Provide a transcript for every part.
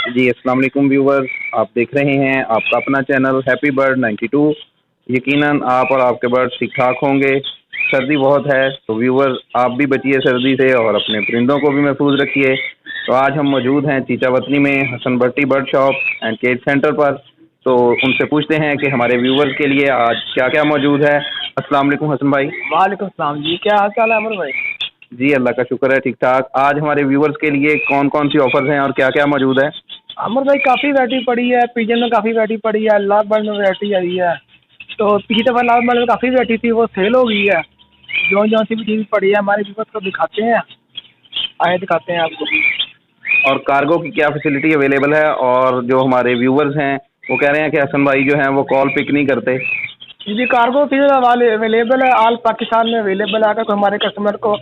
जी अस्सलाम वालेकुम व्यूवर्स, आप देख रहे हैं आपका अपना चैनल हैप्पी बर्ड 92। यकीनन आप और आपके बर्ड ठीक ठाक होंगे। सर्दी बहुत है तो व्यूवर्स आप भी बचिए सर्दी से और अपने परिंदों को भी महफूज रखिए। तो आज हम मौजूद हैं चीचा वतनी में Hasan Bhatti bird shop and cage centre पर। तो उनसे पूछते हैं कि हमारे व्यूवर्स के लिए आज क्या क्या मौजूद है। अस्सलाम वालेकुम हसन भाई। वालेकुम सलाम जी, क्या हाल चाल है अमर भाई? जी अल्लाह का शुक्र है ठीक ठाक। आज हमारे व्यूवर्स के लिए कौन कौन सी ऑफर्स हैं और क्या क्या मौजूद है। अमर भाई काफ़ी वैरायटी पड़ी है, पिजन में काफ़ी वैरायटी पड़ी है, लाभ बर्ड में वैरायटी आई है। तो पिछली दफ़ा लाभ बर्ड में काफ़ी वैरायटी थी, वो सेल हो गई है। जो जो सी भी चीज़ पड़ी है हमारे व्यूअर्स को दिखाते हैं, आए दिखाते हैं आपको। और कार्गो की क्या फैसिलिटी अवेलेबल है। और जो हमारे व्यूवर्स हैं वो कह रहे हैं कि हसन भाई जो हैं वो कॉल पिक नहीं करते। जी कार्गो फीस वाले अवेलेबल है, ऑल पाकिस्तान में अवेलेबल है। अगर कोई हमारे कस्टमर को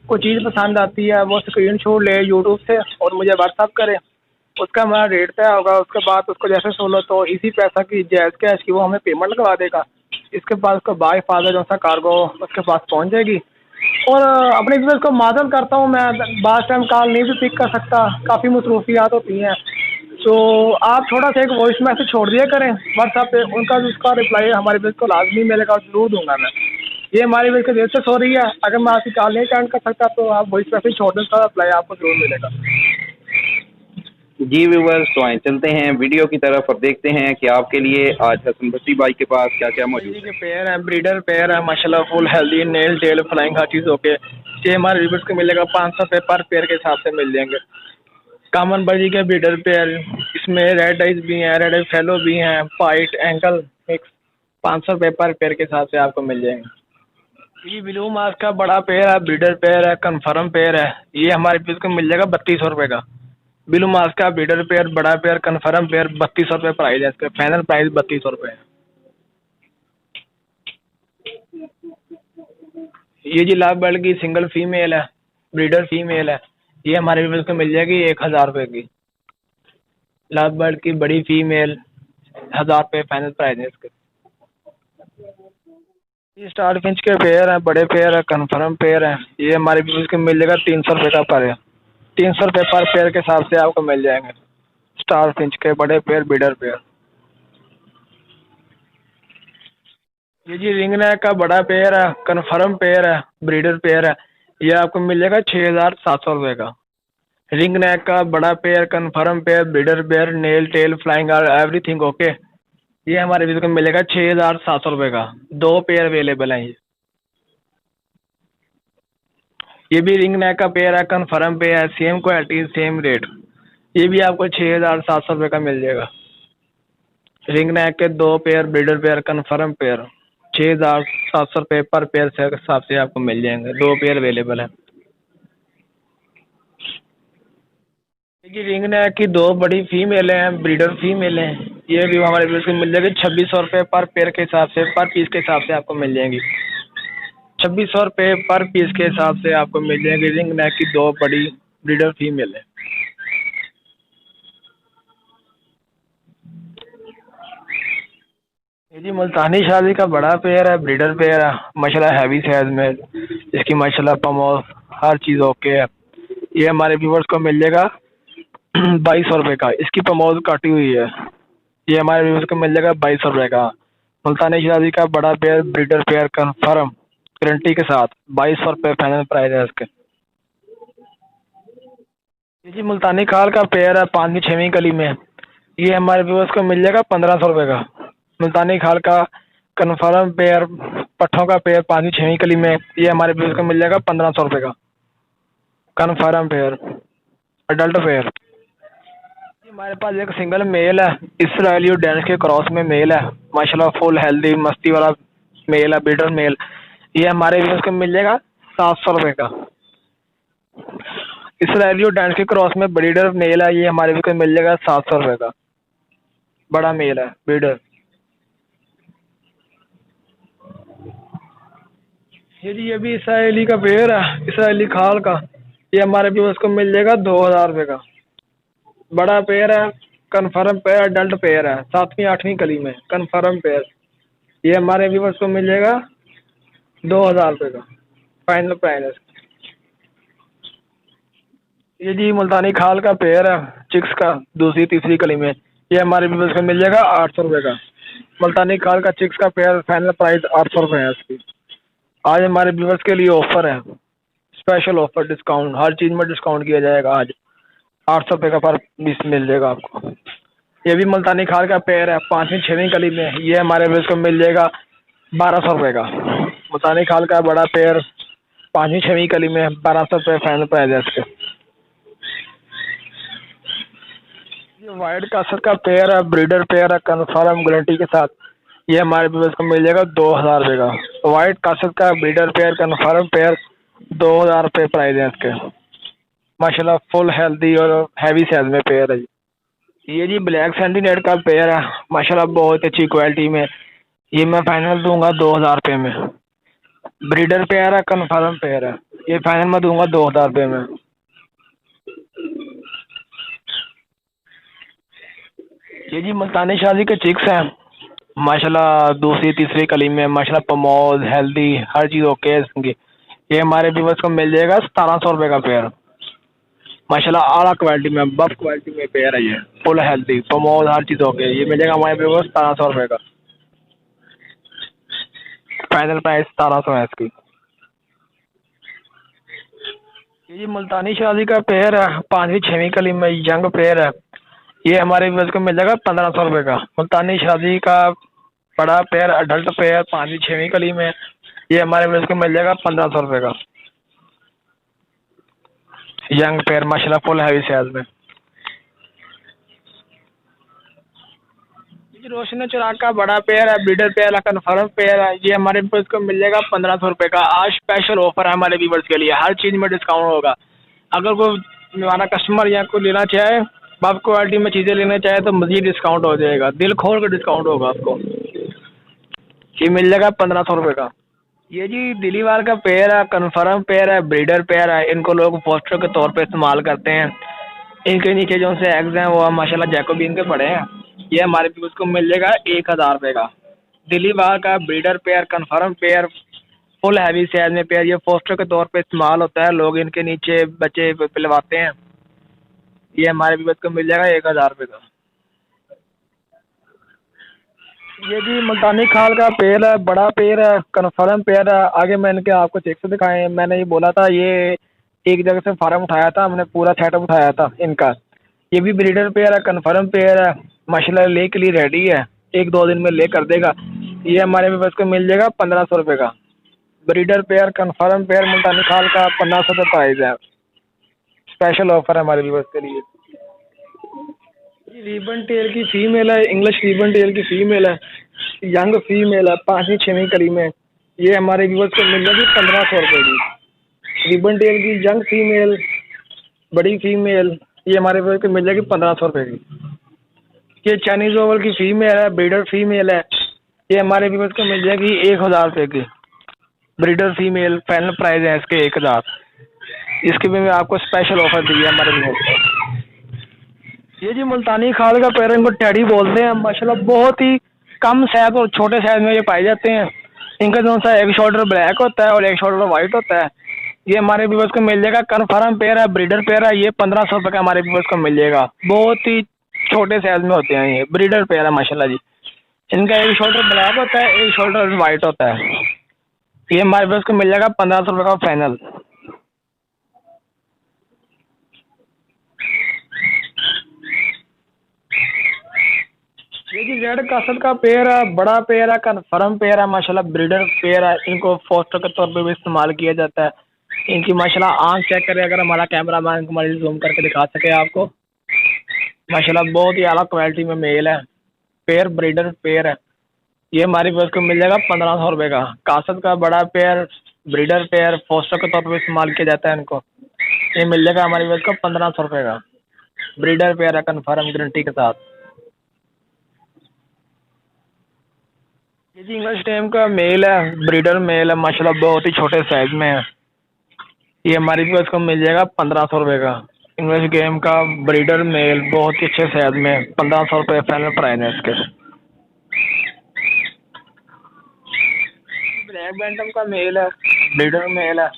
कोई चीज़ पसंद आती है वो स्क्रीन शॉट ले यूट्यूब से और मुझे व्हाट्सअप करे, उसका हमारा रेट तय होगा। उसके बाद उसको जैसे सोलो तो इसी पैसा की जैज़ कैश की वो हमें पेमेंट लगवा देगा। इसके बाद उसको बाय फादर जो सा कार्गो उसके पास पहुंच जाएगी। और अपने व्यूअर्स को माजल करता हूँ, मैं बास टाइम कॉल नहीं भी पिक कर सकता, काफ़ी मसरूफियात होती हैं। तो आप थोड़ा सा एक वॉइस मैसेज छोड़ दिया करें व्हाट्सएप पे, उनका उसका रिप्लाई हमारे व्यूअर्स को लाजमी मिलेगा और जरूर दूंगा मैं। ये हमारे व्यूअर्स की देर से हो रही है, अगर मैं आपकी कॉल नहीं अटेंड कर सकता तो आप वॉइस मैसेज छोड़ दें, उसका रिप्लाई आपको जरूर मिलेगा। जी व्यूवर्स, तो आए चलते हैं वीडियो की तरफ और देखते हैं कि आपके लिए आज हसन भट्टी भाई के पास क्या क्या मौजूद जी है। के पेयर हैं, ब्रीडर पेयर है माशाल्लाह, full healthy, nail tail flying हर चीज़ ओके। ये हमारे व्यूअर्स को मिलेगा 500 रुपये पर पेयर के हिसाब से मिल जाएंगे। कॉमन बर्जी के ब्रीडर पेयर, इसमें रेड आइज भी हैं, रेड आइज फेलो भी हैं, वाइट एंकल मिक्स, 500 रुपये पर पेयर के हिसाब से आपको मिल जाएंगे। ये ब्लू मास्क का बड़ा पेयर है, ब्रीडर पेयर है, कन्फर्म पेयर है। ये हमारे पीस को मिल जाएगा 3200 रुपये का। ब्लू मास्क का ब्रीडर पेयर, बड़ा पेयर, कन्फर्म पेयर, 3200 रुपये प्राइस है इसका, फाइनल प्राइस 3200 रुपये है। ये जी लाभ बर्ड की सिंगल फीमेल है, ब्रीडर फीमेल है। ये हमारे व्यूअर्स को मिल जाएगी 1000 रुपये की। लाभ बर्ड की बड़ी फीमेल 1000 रुपये फाइनल प्राइस है इसके। ये स्टार फिंच के पेयर हैं, बड़े पेयर है, कन्फर्म पेयर है। ये हमारे व्यूअर्स को मिल जाएगा 300 रुपये का पर है। 300 रुपये पर पेयर के हिसाब से आपको मिल जाएंगे स्टार फिंच के बड़े पेयर, ब्रीडर पेयर। ये जी रिंग नेक का बड़ा पेयर है, कन्फर्म पेयर है, ब्रीडर पेयर है। ये आपको मिल जाएगा 6700 रुपये का। रिंग नेक का बड़ा pair, confirm pair, breeder pair, nail tail flying everything okay. ये हमारे व्यूअर्स को मिलेगा 6700 रुपये का। 2 पेयर अवेलेबल हैं ये भी रिंग नेक का पेयर है, कन्फर्म पेयर है, सेम क्वालिटी सेम रेट। ये भी आपको 6700 रुपये का मिल जाएगा। रिंग नेक के 2 pair, breeder pair, confirm pair, 6700 रुपये पर पेयर से हिसाब से आपको मिल जाएंगे। 2 पेयर अवेलेबल है। देखिए रिंग नेक की 2 बड़ी फीमेल हैं, ब्रीडर फीमेल हैं। ये भी हमारे व्यूअर्स को मिल जाएगी 2600 रुपये पर पेयर के हिसाब से, पर पीस के हिसाब से आपको मिल जाएंगी। 2600 रुपये पर पीस के हिसाब से आपको मिल जाएंगी रिंग नेक की 2 बड़ी ब्रीडर फीमेल है। ये जी मुल्तानी शादी का बड़ा पेयर है, ब्रीडर पेयर है, माशाल्लाह हैवी साइज में, इसकी माशाल्लाह पमोल हर चीज़ ओके है। ये हमारे व्यूवर्स को मिल जाएगा 2200 रुपये का। इसकी पमोल काटी हुई है। ये हमारे व्यूवर्स को मिल जाएगा 2200 रुपये का। मुल्तानी शादी का बड़ा pair, breeder pair, confirm guarantee के साथ 2200 रुपये फाइनल प्राइस है इसके। ये जी मुल्तानी खाल का पेयर है, 5वीं 6वीं कली में। ये हमारे व्यूवर्स को मिल जाएगा 1500 रुपये का। मुल्तानी खाल का कन्फर्म पेयर, पट्ठों का पेयर, 5वीं 6वीं कली में। ये हमारे व्यूवर्स को मिल जाएगा 1500 रुपये का कन्फर्म पेयर, अडल्ट पेयर। हमारे पास एक सिंगल मेल है, इसराइली और डेनिश के क्रॉस में मेल है, माशाल्लाह फुल हेल्दी मस्ती वाला मेल है, ब्रीडर मेल। ये हमारे व्यूअर्स को मिल जाएगा 700 रुपये का। इसराइली और डेनिश के क्रॉस में ब्रीडर मेल है, ये हमारे व्यूअर्स को मिल जाएगा 700 रुपये का। बड़ा मेल है ब्रीडर। ये भी इसराइली का पेयर है, इसराइली खाल का। ये हमारे व्यूअर्स को मिल जाएगा 2000 रुपये का। बड़ा पेयर है, कन्फर्म पेयर, अडल्ट पेयर है, 7वीं 8वीं कली में, कन्फर्म पेयर। ये हमारे व्यूवर्स को मिल जाएगा 2000 रुपये का फाइनल प्राइस है। ये जी मुल्तानी खाल का पेयर है, चिक्स का दूसरी तीसरी कली में, ये हमारे व्यूअर्स को मिल जाएगा 800 रुपये का। मुल्तानी खाल का चिक्स का पेयर फाइनल प्राइस 800 रुपये है इसकी। आज हमारे व्यूअर्स के लिए ऑफर है, स्पेशल ऑफर, डिस्काउंट, हर चीज़ में डिस्काउंट किया जाएगा। आज 800 रुपये का पर पीस मिल जाएगा आपको। ये भी मुल्तानी खाल का पेयर है 5वीं 6वीं कली में, ये हमारे व्यूअर्स को मिल जाएगा 1200 रुपये का। मुल्तानी खाल का बड़ा पेयर 5वीं 6वीं कली में 1200 रुपये फाइनल प्राइस है इसके। ये वाइट कासर का पेयर है, ब्रीडर पेयर है, कन्फर्म गारंटी के साथ, ये हमारे व्यूअर्स को मिल जाएगा 2000 रुपये का। वाइट कासर का ब्रीडर पेयर कन्फर्म पेयर 2000 रुपये प्राइस है इसके। माशाल्लाह फुल हेल्दी और हैवी साइज में पेयर है ये जी। ब्लैक सेंटीनेट का पेयर है, माशाल्लाह बहुत अच्छी क्वालिटी में, ये मैं फाइनल दूंगा 2000 रुपये में। ब्रीडर पेयर है, कन्फर्म पेयर है, ये फाइनल में दूंगा 2000 रुपये में। ये जी मुल्तानी शादी के चिक्स हैं, माशाल्लाह दूसरी तीसरी कली में, माशाल्लाह प्रमोद हेल्दी हर चीज़ ओके है इसकी। ये हमारे व्यूअर्स को मिल जाएगा 1700 रुपये का पेयर। माशाल्लाह आला क्वालिटी में, बफ क्वालिटी में पेयर है ये, फुल हेल्दी प्रमोद हर चीज़ ओके। ये मिल जाएगा हमारे व्यूअर्स 1700 रुपये का। फाइनल प्राइस 1700 है इसकी। ये मुल्तानी शादी का पेयर है 5वीं 6वीं कली में, यंग पेयर है, ये हमारे व्यूअर्स को मिल जाएगा 1500 रुपये का। मुल्तानी शादी का बड़ा पेयर अडल्ट पेयर 5वीं 6वीं कली में, ये हमारे व्यूअर्स को मिल जाएगा 1500 रुपये का। यंग पेयर माशाल्लाह फुल हैवी साइज में। रोशनी चिराग का बड़ा पेयर है, ब्रीडर पेयर है, कन्फर्म पेयर है, ये हमारे व्यूअर्स को मिल जाएगा 1500 रुपये का। आज स्पेशल ऑफर है हमारे व्यूअर्स के लिए, हर चीज़ में डिस्काउंट होगा। अगर कोई हमारा कस्टमर या कोई लेना चाहे, बफ क्वालिटी में चीज़ें लेना चाहे तो मज़ीद डिस्काउंट हो जाएगा, दिल खोल कर डिस्काउंट होगा आपको। ये मिल जाएगा 1500 रुपये का। ये जी दिलीवार का पेयर है, कन्फर्म पेयर है, ब्रीडर पेयर है, इनको लोग पोस्टर के तौर पे इस्तेमाल करते हैं। इनके नीचे जो से एग्स हैं वो माशाल्लाह जैकोबीन के पड़े हैं। ये हमारे व्यूअर्स को मिल जाएगा 1000 रुपये का। दिलीवार का breeder pair confirm pair full heavy size में पेयर, ये पोस्टर के तौर पे इस्तेमाल होता है, लोग इनके नीचे बच्चे पिलवाते हैं। ये हमारे व्यूअर्स को मिल जाएगा 1000 रुपये का। ये जी मुल्तानी खाल का पेयर है, बड़ा पेयर है, कन्फर्म पेयर है। आगे मैंने क्या आपको चेक से दिखाएं, मैंने ये बोला था, ये एक जगह से फार्म उठाया था हमने, पूरा सेटअप उठाया था इनका। ये भी ब्रीडर पेयर है, कन्फर्म पेयर है, माशाल्लाह ले के लिए रेडी है, 1-2 दिन में ले कर देगा। ये हमारे व्यूअर्स को मिल जाएगा 1500 रुपये का। ब्रीडर पेयर कन्फर्म पेयर मुल्तानी खाल का 1500 रुपये प्राइस है, स्पेशल ऑफर है हमारे व्यूअर्स के लिए। रिबन टेल की फीमेल है, इंग्लिश रिबन टेल की फीमेल है, यंग फीमेल है 5वीं 6वीं कली में, ये हमारे व्यूअर्स को मिल जाएगी 1500 रुपये की। रिबन टेल की यंग फीमेल, बड़ी फीमेल, ये हमारे व्यूअर्स को मिल जाएगी 1500 रुपये की। ये चाइनीज ओवल की फीमेल है, ब्रीडर फीमेल है, ये हमारे व्यूअर्स को मिल जाएगी 1000 रुपये की। ब्रीडर फीमेल फाइनल प्राइस है इसके 1000। इसके भी मैं आपको स्पेशल ऑफर दी है हमारे व्यूअर्स को। ये जी मुल्तानी खाल का पेयर, इनको टैडी बोलते हैं, माशाल्लाह बहुत ही कम साइज और छोटे साइज में ये पाए जाते हैं। इनका जो सा एक शोल्डर ब्लैक होता है और एक शोल्डर वाइट होता है। ये हमारे व्यूअर्स को मिल जाएगा, कन्फर्म पेयर है, ब्रीडर पेयर है, ये 1500 रुपये का हमारे व्यूअर्स को मिल जाएगा। बहुत ही छोटे साइज में होते हैं, ये ब्रीडर पेयर है माशाल्लाह जी। इनका एक शोल्डर ब्लैक होता है, एक शोल्डर वाइट होता है। ये हमारे व्यूअर्स को मिल जाएगा 1500 रुपये का फाइनल। ये जी रेड कासल का पेयर है, बड़ा पेयर है, कन्फर्म पेयर है, माशाल्लाह ब्रीडर पेयर है, इनको फोस्टर के तौर पे भी इस्तेमाल किया जाता है। इनकी माशाल्लाह आंख चेक करें, अगर हमारा कैमरा मैन हमारी जूम करके दिखा सके आपको, माशाल्लाह बहुत ही आला क्वालिटी में मेल है, पेयर ब्रीडर पेयर है। ये हमारी व्यूअर्स को मिल जाएगा 1500 रुपये का। कासल का बड़ा पेयर, ब्रीडर पेयर, फोस्टर के तौर पर इस्तेमाल किया जाता है इनको। ये मिल जाएगा हमारी व्यूअर्स को 1500 रुपये का। ब्रीडर पेयर है, कन्फर्म गारंटी के साथ। ये जी इंग्लिश टेम का मेल है, ब्रीडर मेल है, माशाल्लाह बहुत ही छोटे साइज में है। ये हमारी व्यूअर्स को मिल जाएगा 1500 रुपये का। इंग्लिश गेम का ब्रीडर मेल, बहुत ही अच्छे साइज में, 1500 रुपये फाइनल प्राइस है इसके। ब्लैक बैंटम का मेल है, ब्रीडर मेल है,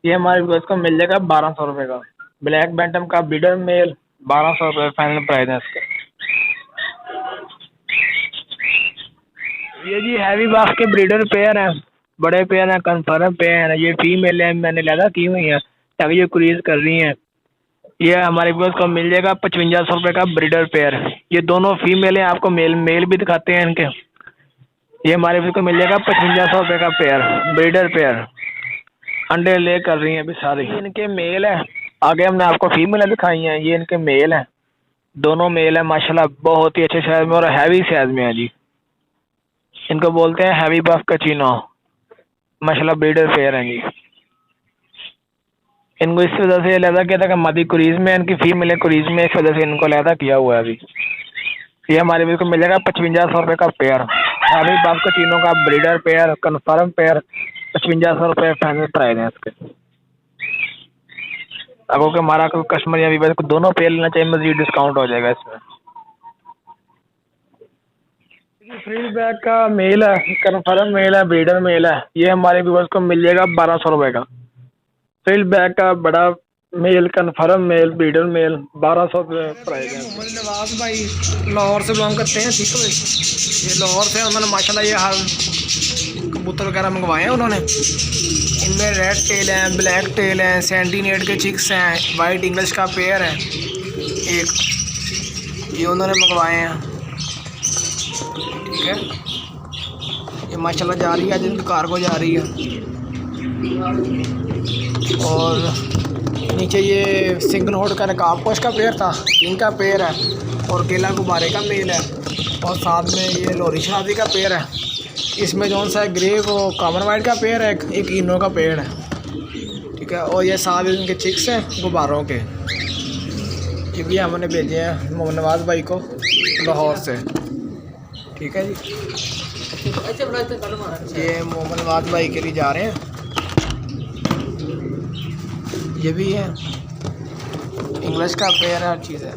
ये हमारे व्यूअर्स को मिल जाएगा 1200 रुपये का। ब्लैक बैंटम का ब्रीडर मेल 1200 रुपये फाइनल प्राइस है इसके। ये जी हैवी बाफ के ब्रीडर पेयर हैं, बड़े पेयर हैं, कन्फर्म पेयर हैं। ये फीमेल है, मैंने लैदा की हुई हैं तभी ये क्रूज कर रही हैं। ये हमारे पास को मिल जाएगा 5500 रुपये का ब्रीडर पेयर। ये दोनों फीमेल हैं, आपको मेल भी दिखाते हैं इनके। ये हमारे पास को मिल जाएगा 5500 रुपये का पेयर, ब्रीडर पेयर। अंडे ले कर रही हैं अभी सारी। इनके मेल है, आगे हमने आपको फीमेल दिखाई हैं। ये इनके मेल हैं, दोनों मेल हैं माशाल्लाह, बहुत ही अच्छे साइज में और हैवी साइज में है जी। इनको बोलते हैं हैवी बफ कचीनो, माशाल्लाह ब्रीडर पेयर हैं जी। इनको इस वजह से लैदा किया था कि मदी कुरीज में, इनकी फीमेल है कुरीज में, इस वजह से इनको लैदा किया हुआ है अभी। ये हमारे भी को मिल जाएगा 5500 रुपये का पेयर, हैवी बफ कचीनो का ब्रीडर पेयर, कन्फर्म पेयर, 5500 रुपये फाइनल प्राइस है इसके। अब ओके हमारा कस्टमर या वीवर को दोनों पेयर लेना चाहिए, मजीद डिस्काउंट हो जाएगा इसमें। फ्रील बैग का मेल है, कन्फर्म मेल है, ब्रीडर मेल है। ये हमारे व्यूअर्स को मिल जाएगा 1200 रुपये का। फ्रील बैग का बड़ा male, confirm male, breeder male, 1200 रुपये प्राइस है। मोहम्मद नवाज भाई लाहौर से बिलोंग करते हैं, ठीक है भाई। ये लाहौर से उन्होंने माशाल्लाह ये हर कबूतर वगैरह मंगवाए हैं उन्होंने। इनमें रेड टेल हैं, ब्लैक टेल हैं, सैंडीनेट के चिक्स हैं, वाइट इंग्लिश का पेयर है एक, ये उन्होंने मंगवाए हैं, ठीक है। ये माशाल्लाह जा रही है, जिनकी कार्गो जा रही है। और नीचे ये सिंगल होड का नकाब पोश का पेयर था, इनका पेयर है, और केला गुब्बारे का मेल है, और साथ में ये लोरी शराबी का पेयर है। इसमें जौन सा है ग्रे वो कॉमन वाइट का पेयर है, एक इनो का पेयर है, ठीक है। और ये साथ इनके चिक्स हैं गुब्बारों के। ये भी हमने भेजे हैं मोहम्मद नवाज भाई को लाहौर से, ठीक है जी। ये मोहम्मद नवाज भाई के लिए जा रहे हैं। ये भी है इंग्लिश का पेयर है, हर चीज़ है।